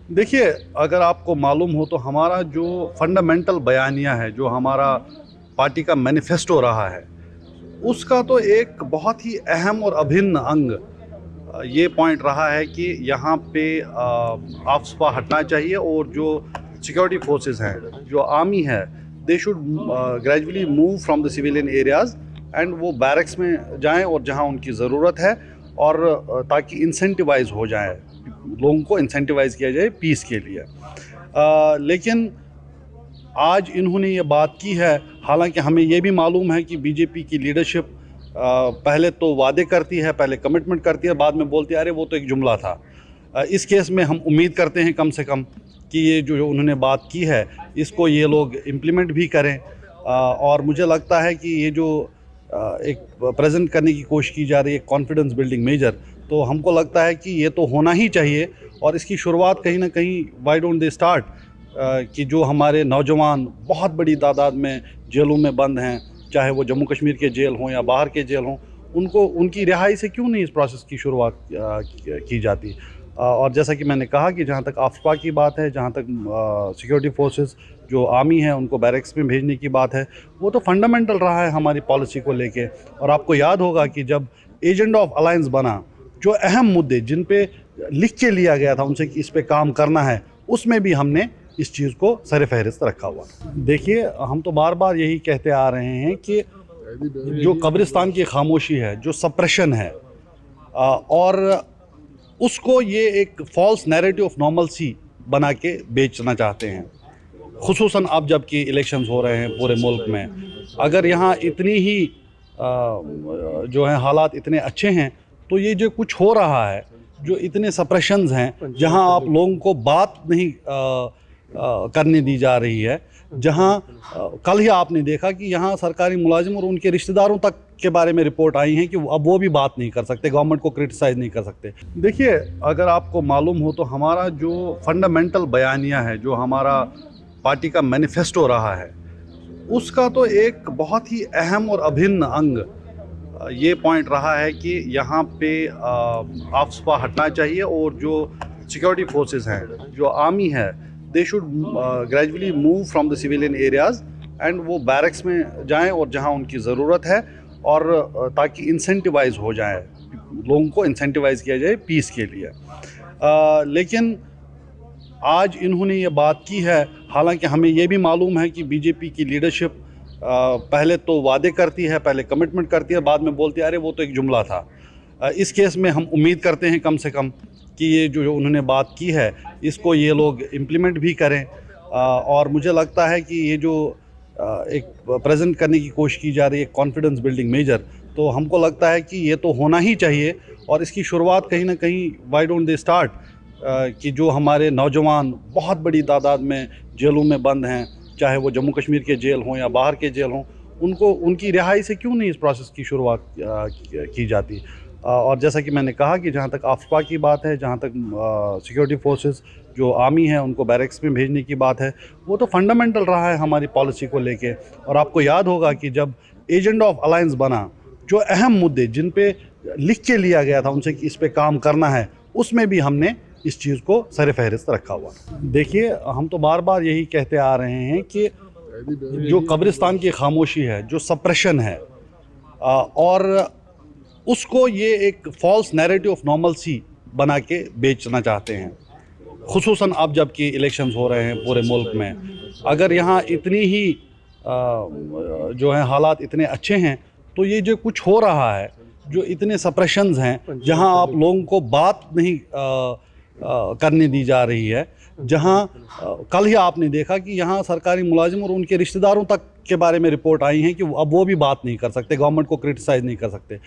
देखिए, अगर आपको मालूम हो तो हमारा जो फंडामेंटल बयानिया है, जो हमारा पार्टी का मैनिफेस्टो रहा है, उसका तो एक बहुत ही अहम और अभिन्न अंग ये पॉइंट रहा है कि यहाँ पे आफ्सपा हटना चाहिए और जो सिक्योरिटी फोर्सेस हैं, जो आर्मी है, they should gradually move from the civilian areas and वो बैरक्स में जाएं और जहाँ उनकी ज़रूरत है, और ताकि इंसेंटिवाइज हो जाए, लोगों को इंसेंटिवाइज किया जाए पीस के लिए। लेकिन आज इन्होंने ये बात की है, हालांकि हमें ये भी मालूम है कि बीजेपी की लीडरशिप पहले तो वादे करती है, पहले कमिटमेंट करती है, बाद में बोलती है अरे वो तो एक जुमला था। इस केस में हम उम्मीद करते हैं कम से कम कि ये जो उन्होंने बात की है इसको ये लोग इम्प्लीमेंट भी करें। और मुझे लगता है कि ये जो एक प्रेजेंट करने की कोशिश की जा रही है कॉन्फिडेंस बिल्डिंग मेजर, तो हमको लगता है कि ये तो होना ही चाहिए। और इसकी शुरुआत कहीं ना कहीं वाई डोंट दे स्टार्ट कि जो हमारे नौजवान बहुत बड़ी तादाद में जेलों में बंद हैं, चाहे वो जम्मू कश्मीर के जेल हों या बाहर के जेल हों, उनको उनकी रिहाई से क्यों नहीं इस प्रोसेस की शुरुआत की जाती। और जैसा कि मैंने कहा कि जहाँ तक आफ्सपा की बात है, जहाँ तक सिक्योरिटी फोर्सेस जो आर्मी है उनको बैरक्स में भेजने की बात है, वो तो फंडामेंटल रहा है हमारी पॉलिसी को लेके। और आपको याद होगा कि जब एजेंडा ऑफ अलायंस बना, जो अहम मुद्दे जिन पे लिख के लिया गया था उनसे कि इस पे काम करना है, उसमें भी हमने इस चीज़ को सर फहरिस्त रखा हुआ। देखिए, हम तो बार बार यही कहते आ रहे हैं कि जो कब्रिस्तान की खामोशी है, जो सप्रेशन है, और उसको ये एक फॉल्स नैरेटिव ऑफ नॉर्मलसी बना के बेचना चाहते हैं। खुसूसन अब जबकि इलेक्शंस हो रहे हैं पूरे मुल्क में, अगर यहाँ इतनी ही जो है हालात इतने अच्छे हैं, तो ये जो कुछ हो रहा है, जो इतने सप्रेशंस हैं, जहाँ आप लोगों को बात नहीं करने दी जा रही है, जहाँ कल ही आपने देखा कि यहाँ सरकारी मुलाजिम और उनके रिश्तेदारों तक के बारे में रिपोर्ट आई हैं कि अब वो भी बात नहीं कर सकते, गवर्नमेंट को क्रिटिसाइज़ नहीं कर सकते। देखिए, अगर आपको मालूम हो तो हमारा जो फंडामेंटल बयानिया है, जो हमारा पार्टी का मैनिफेस्टो रहा है, उसका तो एक बहुत ही अहम और अभिन्न अंग ये पॉइंट रहा है कि यहाँ पे आफ्सपा हटना चाहिए और जो सिक्योरिटी फोर्सेस हैं, जो आर्मी है, they should gradually move from the civilian areas and वो बैरक्स में जाएं और जहाँ उनकी ज़रूरत है, और ताकि इंसेंटिवाइज हो जाए, लोगों को इंसेंटिवाइज किया जाए पीस के लिए। लेकिन आज इन्होंने ये बात की है, हालांकि हमें ये भी मालूम है कि बीजेपी की लीडरशिप पहले तो वादे करती है, पहले कमिटमेंट करती है, बाद में बोलती है अरे वो तो एक जुमला था। इस केस में हम उम्मीद करते हैं कम से कम कि ये जो उन्होंने बात की है इसको ये लोग इम्प्लीमेंट भी करें। और मुझे लगता है कि ये जो एक प्रेजेंट करने की कोशिश की जा रही है कॉन्फिडेंस बिल्डिंग मेजर, तो हमको लगता है कि ये तो होना ही चाहिए। और इसकी शुरुआत कहीं ना कहीं वाई डोंट दे स्टार्ट कि जो हमारे नौजवान बहुत बड़ी तादाद में जेलों में बंद हैं, चाहे वो जम्मू कश्मीर के जेल हों या बाहर के जेल हों, उनको उनकी रिहाई से क्यों नहीं इस प्रोसेस की शुरुआत की जाती। और जैसा कि मैंने कहा कि जहाँ तक आफ्सपा की बात है, जहाँ तक सिक्योरिटी फोर्सेस जो आर्मी है उनको बैरक्स में भेजने की बात है, वो तो फंडामेंटल रहा है हमारी पॉलिसी को लेके। और आपको याद होगा कि जब एजेंडा ऑफ अलायंस बना, जो अहम मुद्दे जिन पे लिख के लिया गया था उनसे कि इस पे काम करना है, उसमें भी हमने इस चीज़ को सर फहरिस्त रखा हुआ। देखिए, हम तो बार बार यही कहते आ रहे हैं कि जो कब्रिस्तान की खामोशी है, जो सप्रेशन है, और उसको ये एक फॉल्स नैरेटिव ऑफ नॉर्मलसी बना के बेचना चाहते हैं। खुसूसन अब जबकि इलेक्शंस हो रहे हैं पूरे मुल्क में, अगर यहाँ इतनी ही जो है हालात इतने अच्छे हैं, तो ये जो कुछ हो रहा है, जो इतने सप्रेशंस हैं, जहाँ आप लोगों को बात नहीं करने दी जा रही है, जहाँ कल ही आपने देखा कि यहाँ सरकारी मुलाजिम और उनके रिश्तेदारों तक के बारे में रिपोर्ट आई हैं कि अब वो भी बात नहीं कर सकते, गवर्नमेंट को क्रिटिसाइज़ नहीं कर सकते।